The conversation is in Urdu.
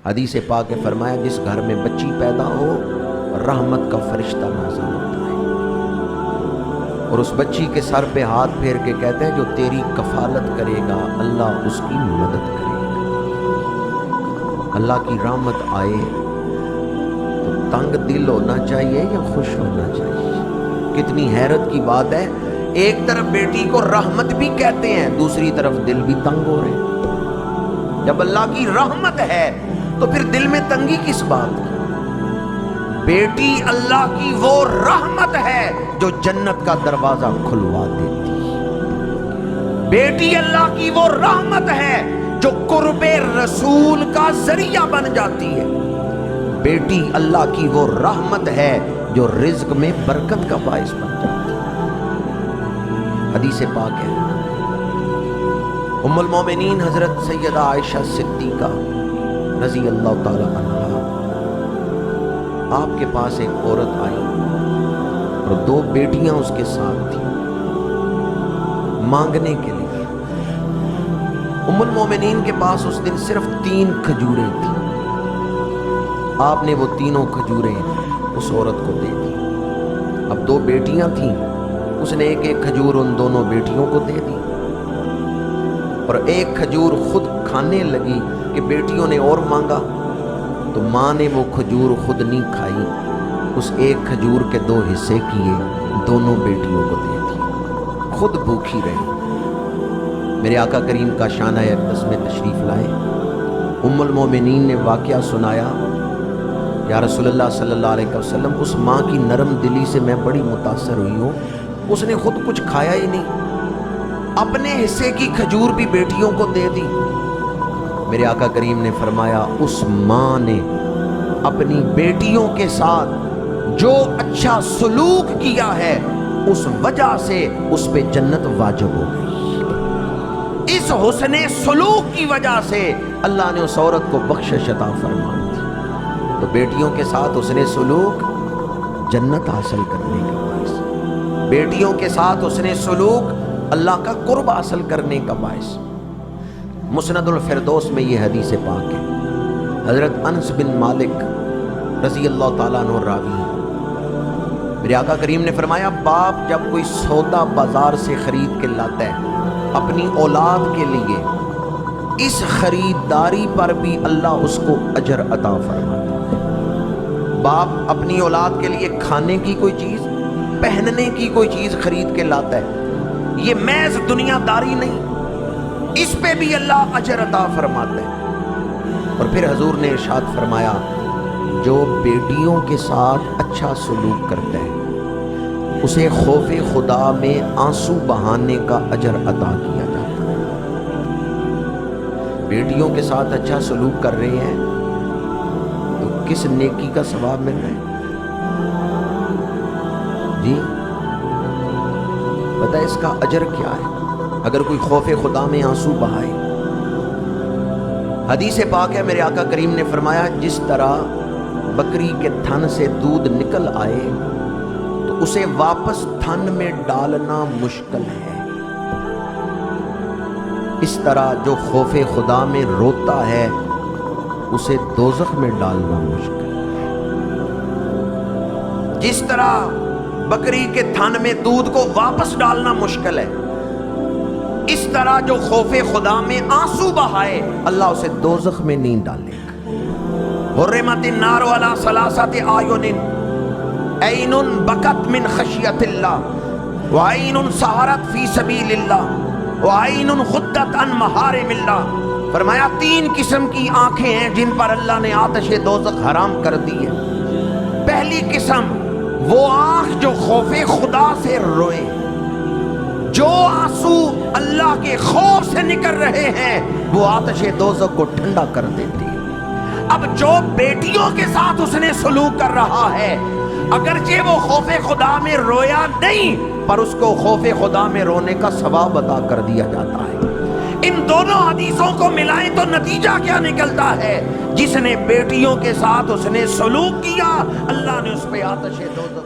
حدیث پاک میں فرمایا جس گھر میں بچی پیدا ہو رحمت کا فرشتہ نازل ہوتا ہے اور اس بچی کے سر پہ ہاتھ پھیر کے کہتے ہیں جو تیری کفالت کرے گا اللہ اس کی مدد کرے گا۔ اللہ کی رحمت آئے تو تنگ دل ہونا چاہیے یا خوش ہونا چاہیے؟ کتنی حیرت کی بات ہے، ایک طرف بیٹی کو رحمت بھی کہتے ہیں، دوسری طرف دل بھی تنگ ہو رہے ہیں۔ جب اللہ کی رحمت ہے تو پھر دل میں تنگی کس بات کی؟ بیٹی اللہ کی وہ رحمت ہے جو جنت کا دروازہ کھلوا دیتی ہے۔ بیٹی اللہ کی وہ رحمت ہے جو قرب رسول کا ذریعہ بن جاتی ہے۔ بیٹی اللہ کی وہ رحمت ہے جو رزق میں برکت کا باعث بن جاتی ہے۔ حدیث پاک ہے، ام المومنین حضرت سیدہ عائشہ صدیقہ رضی اللہ تعالی عنہا، آپ کے پاس ایک عورت آئی اور 2 بیٹیاں اس کے ساتھ تھیں مانگنے کے لیے۔ ام المومنین کے پاس اس دن صرف 3 کھجوریں تھیں۔ آپ نے وہ تینوں کھجوریں اس عورت کو دے دی۔ اب 2 بیٹیاں تھیں، اس نے ایک ایک کھجور ان دونوں بیٹیوں کو دے دی اور ایک کھجور خود کھانے لگی کہ بیٹیوں نے اور مانگا تو ماں نے وہ کھجور خود نہیں کھائی، اس ایک کھجور کے 2 حصے کیے، دونوں بیٹیوں کو دے دی، خود بھوکھی رہی۔ میرے آقا کریم کا شانہ اقدس میں تشریف لائے، ام المومنین نے واقعہ سنایا، یا رسول اللہ صلی اللہ علیہ وسلم اس ماں کی نرم دلی سے میں بڑی متاثر ہوئی ہوں، اس نے خود کچھ کھایا ہی نہیں، اپنے حصے کی کھجور بھی بیٹیوں کو دے دی۔ میرے آقا کریم نے فرمایا اس ماں نے اپنی بیٹیوں کے ساتھ جو اچھا سلوک کیا ہے اس وجہ سے اس پہ جنت واجب ہو گئی۔ اس حسن سلوک کی وجہ سے اللہ نے اس عورت کو بخشش عطا فرمائی۔ تو بیٹیوں کے ساتھ حسن سلوک جنت حاصل کرنے کا باعث، بیٹیوں کے ساتھ حسن سلوک اللہ کا قرب حاصل کرنے کا باعث۔ مسند الفردوس میں یہ حدیث پاک ہے، حضرت انس بن مالک رضی اللہ تعالیٰ عنہ راوی ہیں، میرے آقا کریم نے فرمایا باپ جب کوئی سودا بازار سے خرید کے لاتا ہے اپنی اولاد کے لیے، اس خریداری پر بھی اللہ اس کو اجر عطا فرماتا ہے۔ باپ اپنی اولاد کے لیے کھانے کی کوئی چیز، پہننے کی کوئی چیز خرید کے لاتا ہے، یہ محض دنیا داری نہیں، اس پہ بھی اللہ اجر عطا فرماتا ہے۔ اور پھر حضور نے ارشاد فرمایا جو بیٹیوں کے ساتھ اچھا سلوک کرتا ہے اسے خوف خدا میں آنسو بہانے کا اجر عطا کیا جاتا ہے۔ بیٹیوں کے ساتھ اچھا سلوک کر رہے ہیں تو کس نیکی کا ثواب مل رہا ہے جی؟ بتا اس کا اجر کیا ہے اگر کوئی خوف خدا میں آنسو بہائے؟ حدیث پاک ہے، میرے آقا کریم نے فرمایا جس طرح بکری کے تھن سے دودھ نکل آئے تو اسے واپس تھن میں ڈالنا مشکل ہے، اس طرح جو خوف خدا میں روتا ہے اسے دوزخ میں ڈالنا مشکل ہے۔ جس طرح بکری کے تھن میں دودھ کو واپس ڈالنا مشکل ہے، اس طرح جو خوف خدا میں آنسو بہائے اللہ اسے دوزخ میں نہیں ڈالے گا۔ حرمت النار علی ثلاثۃ اعین، عین بکت من خشیت اللہ، وعین سہرت فی سبیل اللہ، وعین غدت عن محارم اللہ۔ فرمایا 3 قسم کی آنکھیں ہیں جن پر اللہ نے آتش دوزخ حرام کر دی ہے۔ پہلی قسم وہ آنکھ جو خوف خدا سے روئے، جو آنسو اللہ کے خوف سے نکل رہے ہیں وہ آتش دوزخ کو ٹھنڈا کر دیتی ہے۔ اب جو بیٹیوں کے ساتھ اس نے سلوک کر رہا ہے اگرچہ وہ خوف خدا میں رویا نہیں پر اس کو خوف خدا میں رونے کا ثواب عطا کر دیا جاتا ہے۔ ان دونوں حدیثوں کو ملائیں تو نتیجہ کیا نکلتا ہے؟ جس نے بیٹیوں کے ساتھ اس نے سلوک کیا اللہ نے اس پہ آتش دوزخ